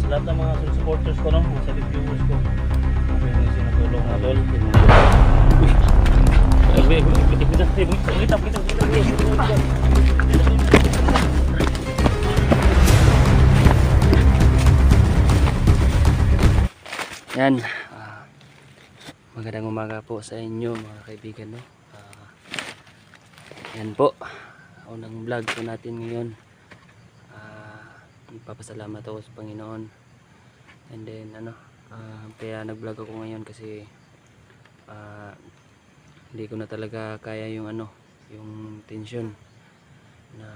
sa lahat ng mga supporters ko, no? Mga solid viewers ko. Kasi yung sinatulong na tol. Yan. Magandang umaga po sa inyo mga kaibigan, no? Yan po. Unang vlog po natin ngayon. Nagpapasalamat ako sa Panginoon. And then kaya nag-vlog ako ngayon kasi hindi ko na talaga kaya yung yung tension na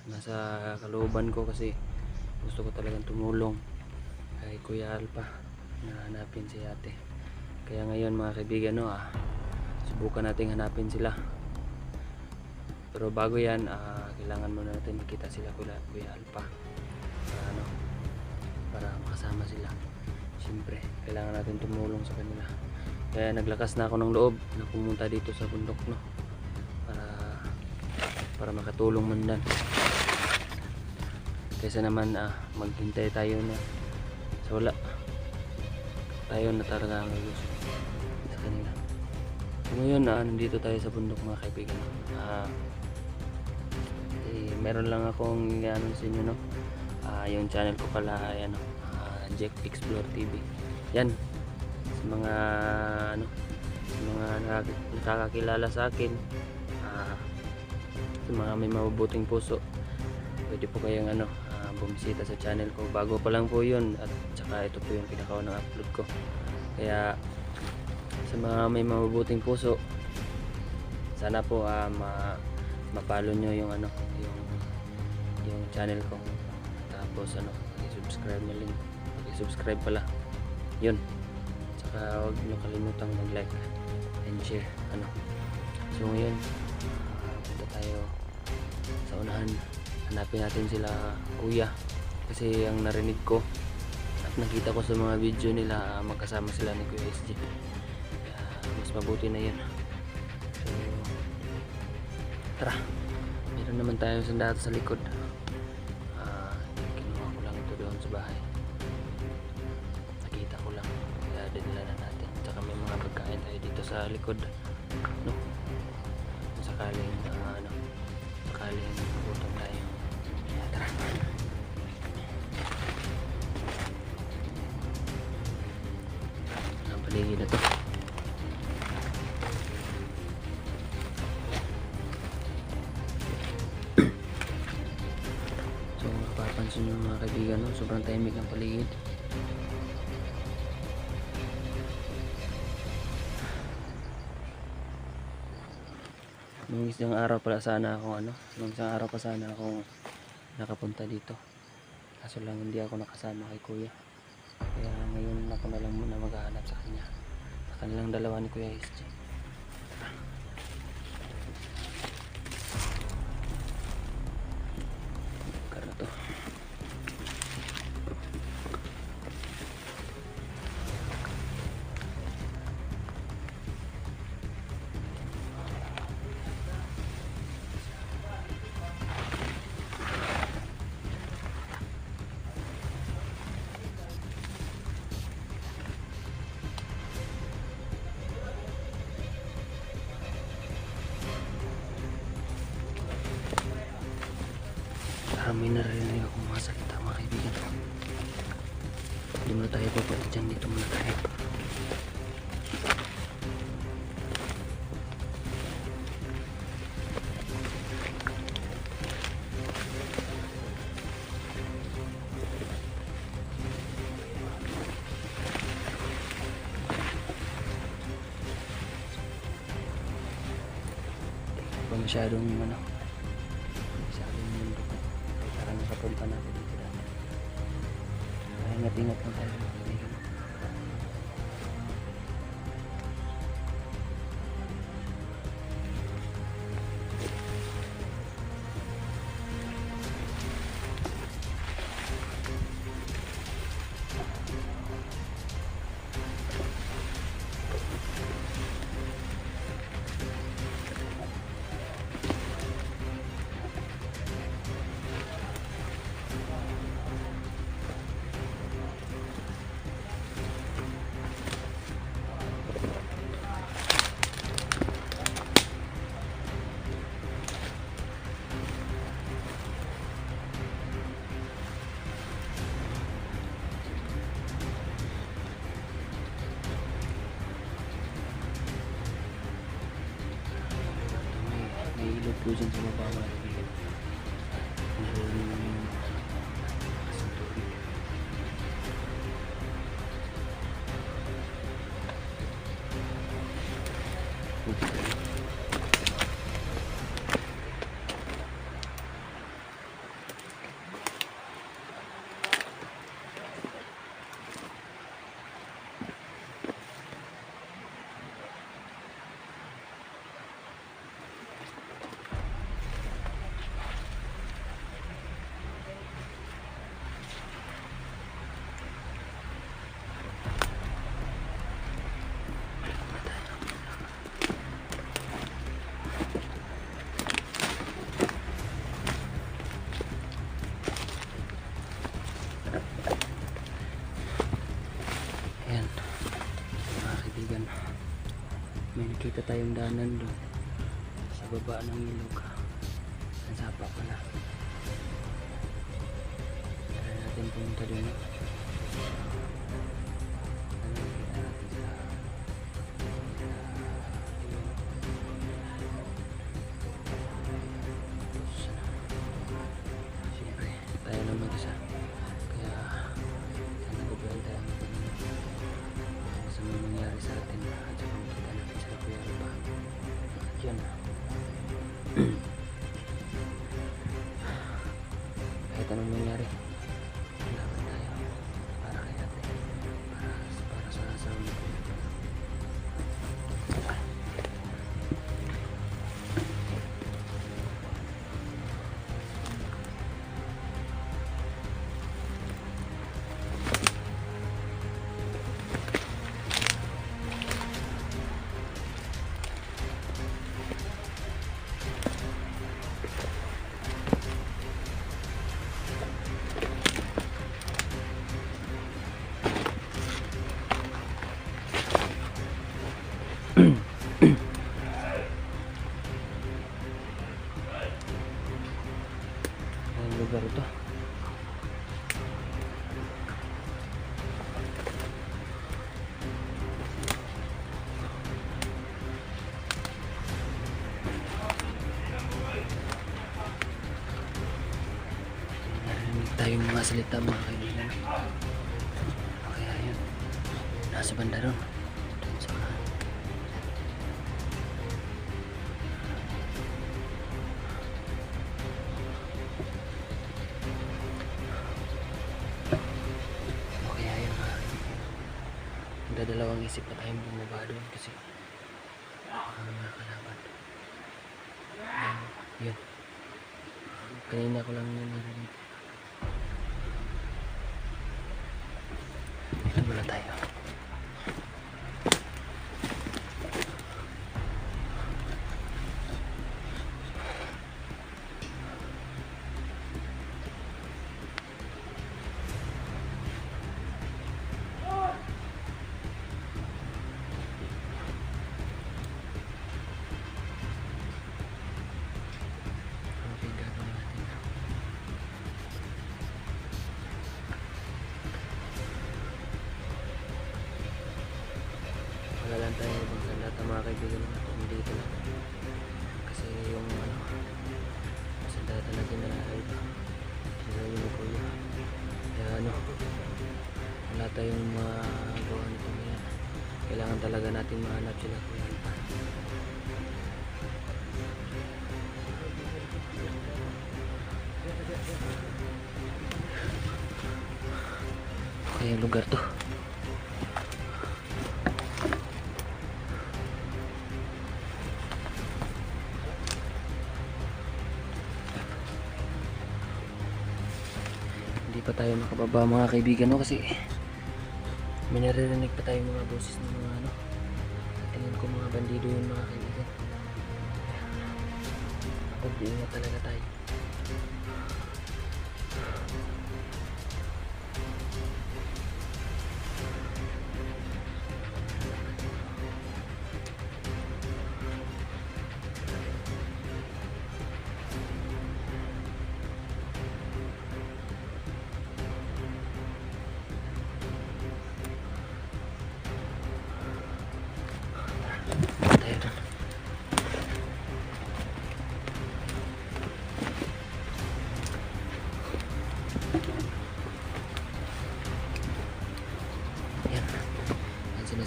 nasa kalooban ko, kasi gusto ko talagang tumulong kay Kuya Alpa na hanapin si ate. Kaya ngayon mga kaibigan, no, subukan nating hanapin sila. Pero bago yan, kailangan muna natin makita sila Kuya Alpa para para makasama sila. Siyempre kailangan natin tumulong sa kanila. Kaya naglakas na ako ng loob na pumunta dito sa bundok, no, para makatulong man lang, kaysa naman maghintay tayo na sa wala. Tayo na talaga ang lulusot sa kanila. So ngayon nandito tayo sa bundok mga kaibigan. Meron lang akong sa inyo, no, yung channel ko pala ay Jack Explore TV. Yan, sa mga sa mga nakakakilala sa akin, sa mga may mabubuting puso, pwede po kayong bumisita sa channel ko. Bago pa lang po yun, at saka ito po yung pinakaunang upload ko. Kaya sa mga may mabubuting puso, sana po mapalo nyo yung yung channel ko. Tapos i-subscribe nyo lang. I-subscribe pala yun. Saka huwag nyo kalimutang mag-like and share. So ngayon punta tayo sa unahan. Hanapin natin sila kuya, kasi ang narinig ko at nakita ko sa mga video nila, magkasama sila ni Kuya SG. Kaya mas mabuti na yun. So tara, meron naman tayong sandata sa likod. Kinuha ko lang ito doon sa bahay, nakita ko lang, kaya dinala na natin. Tsaka may mga pagkain tayo dito sa likod, no, sakaling sakaling gutom tayo. Tara. Ang paligid na to. So mapapansin nyo mga kaibigan, no, sobrang tahimik ng paligid. Nung isang araw pa sana ako nakapunta dito, kaso lang hindi ako nakasama kay kuya. Kaya ngayon ako na lang muna maghahanap sa kanilang dalawa ni Kuya SG. Kara to. May narinig akong mga salita mga kaibigan. Hindi muna tayo babalik dyan, dito muna tayo. Hindi pa masyadong nakapunta natin dito dati. Ingat-ingat lang tayo. dyan sa baba mga kaibigan. Narinig namin yung asong tubig. Buti tayo. Ayan, mga kaibigan, may nakita tayong daanan doon sa baba ng ilog. Ang sapa pala. Try natin pumunta doon. Ano nakita natin sa siyempre tayo lang mag-isa, kaya nagbabayan tayo sa mga nangyari sa atin at sa pagkita natin sa Kuya Rupa. At yun, kahit anong nangyari, laban tayo para kay ate, para sa asawa ni Kuya. Ang lugar ito. Narinig tayong mga salita mga kaibigan. Kaya yun, nasa banda ron. Doon sa kaya yun mga kaibigan. Nagdadalawang isip pa tayong bumaba doon kasi mga kalaban. Yun. Kanina ko lang yun narinig. Ilan muna tayo. Okay, gagawin natin. Wala lang tayo ibang sandata mga kaibigan natin dito lang. Kasi yung sandata natin na iba. Sila yung kuya. Kaya wala tayong magawa nito ngayon. Kailangan talaga natin mahanap sila kuya. Okay, yung lugar to. Hindi pa tayo makababa mga kaibigan kasi may naririnig pa tayong mga boses ng mga tingin ko mga bandido yun mga kaibigan. Pag-iingat talaga tayo. Tayo doon.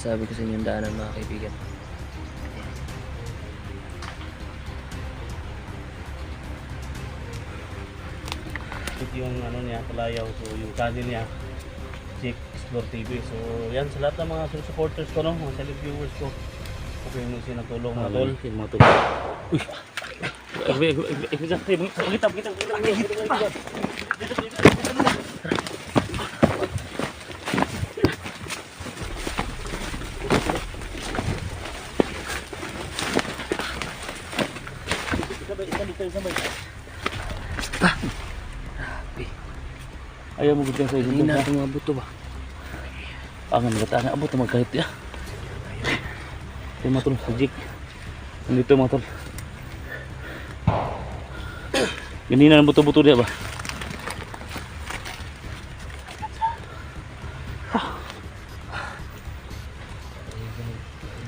sinasabi ko sa inyong daanan mga kaibigan. Ito yung ano niya, Palayaw. So yung channel niya, Jake Explore TV. So yan sa lahat ng mga supporters ko, no? Mga select viewers ko. Okay mo siya natulong mga tol. Mga tol. Uy! Ayaw mo gudyan sa Hindi ilong natin mga buto ba? ang nagataana abot na magkahit ya. Ito mga tol, sa jig. Nandito mga tol. Ganina ng buto-buto dia ba?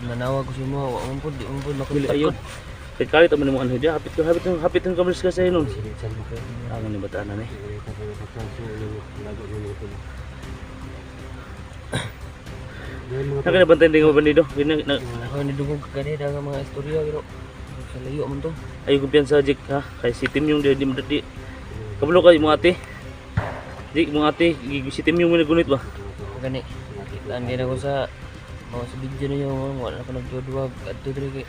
Manawag ko si mo, wa man pud, di man pud Dili makontak ayun. ko. Kahit mo mo ano dia, hapit ng kameras ka sa inon. Ang ni bataan na ni. Nakana bantay din mo bandido. Ako ni dugog kani daga mga istorya pero sa layo man to. Ayo kumpiyansa jig ha. Kay si Tim yung di madadi. Kabalo kay mo ate. Jig mo ate, si Tim yung gunit ba? Gani. Kitaan din ako sa mga sa video na yung wala ko nagduduwag adto diri kay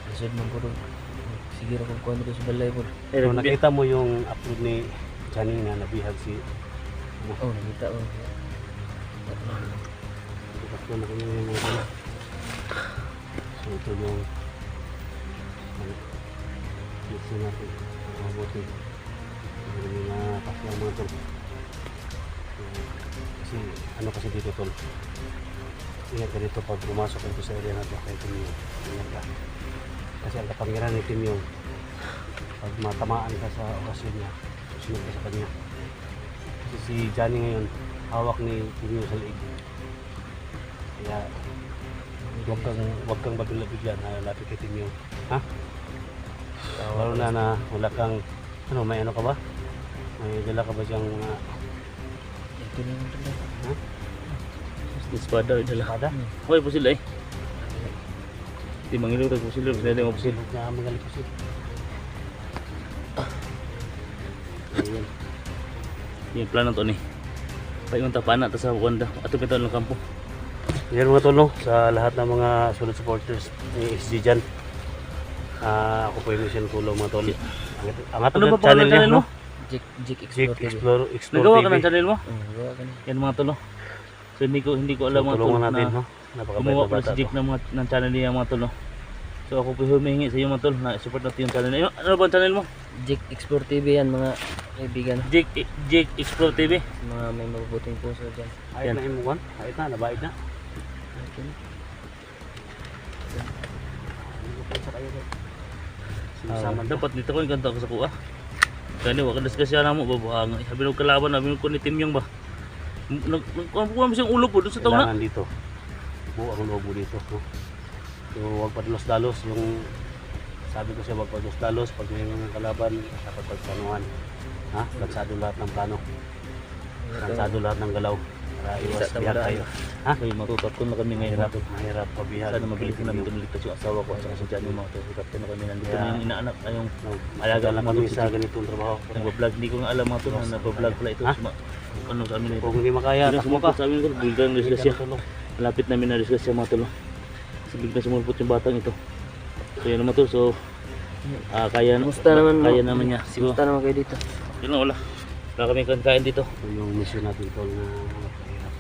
lisod man ko dun. Sige ra kung kuan dito sa balay pod. So, nakita mo yung upload ni Johnny na nabihag si Oh, nakita ko. Ito na kami yung mga so ito yung gusto natin mabuti yung mga pasya mga tol. Kasi ano kasi dito tol, ingat ka dito pag pumasok ka dito sa area natin kay Tim yung ingat ka kasi ang kapangyarihan ni Tim yung pag matamaan ka sa orasyon niya susunod ka sa kanya kasi si Johnny ngayon hawak ni Tim yung sa liig. Kaya wag kang babila-bigla na lapit kay Tim yung ha? Lalo na wala kang ano, may ano ka ba? May dala ka ba siyang mga Ito na lang to. ha? Espada dala. Espada? Hoy, pusil eh. Di mangilo tag pusil, pusil mo pusil. Na magali pusil. Ayun. Yung plano to ni. Paingon ta pana ta sa Wanda. Ato pito ng kampo. Yan mga tol, no? Sa lahat ng mga solid supporters ni SG dyan. Ako po yung mission tulong mga tol. Ang atong channel niya, no? Jake Jake Explore TV. Explore Nagawa ka TV. ng channel mo? Gawa ka na. Yan mga tolo. So hindi ko alam mga tolo Tulungan natin, na no? Napakabait gumawa na pala bata si Jake to. ng channel niya mga tolo. So ako po humihingi sa iyo mga tolo na support natin yung channel niya. Ano ba ang channel mo? Jake Explore TV yan mga kaibigan. Jake Explore TV. Mga may mabubuting puso dyan. Ayit na imuwan. Ayit na, nabait na. Okay. Sinasama daw. Dapat dito ko yung kanta ko sa kuha. Kani wa kadas kasi na mo babuhang. Sabi ng kalaban namin ko ni Tim Yung ba. Nagkuha mo siyang ulo po doon sa taon na. Kailangan dito. Buo ang lobo dito. No? So huwag padalos-dalos yung sabi ko siya huwag padalos-dalos pag may mga kalaban dapat pagplanuhan. Ha? Lansado lahat ng plano. Lansado lahat ng galaw. Para iwas bihag tayo. Ha? Kaya matututo na kami ngayon. Mahirap pabihag. Sana mabilis namin tumiligtas yung asawa ko at saka si Johnny mga tututo na kami nandito Yeah. na yung inaanak ay yung Alaga lang kami sa ganitong trabaho. nagbablog. Hindi ko nga alam mga tolo na nagbablog pala ito. Ha? Ano sa amin ito. Kung hindi makaya, Biglang takbo ka. sumulpot sa amin ito. Biglang disgrasya. Malapit namin na disgrasya mga tolo. Kasi biglang sumulpot yung batang ito. So yan naman to. So kaya naman niya. Siguro. Kumusta naman kayo dito? Yun lang wala. Wala kami kain dito. Ito yung mission natin tol na mahirap.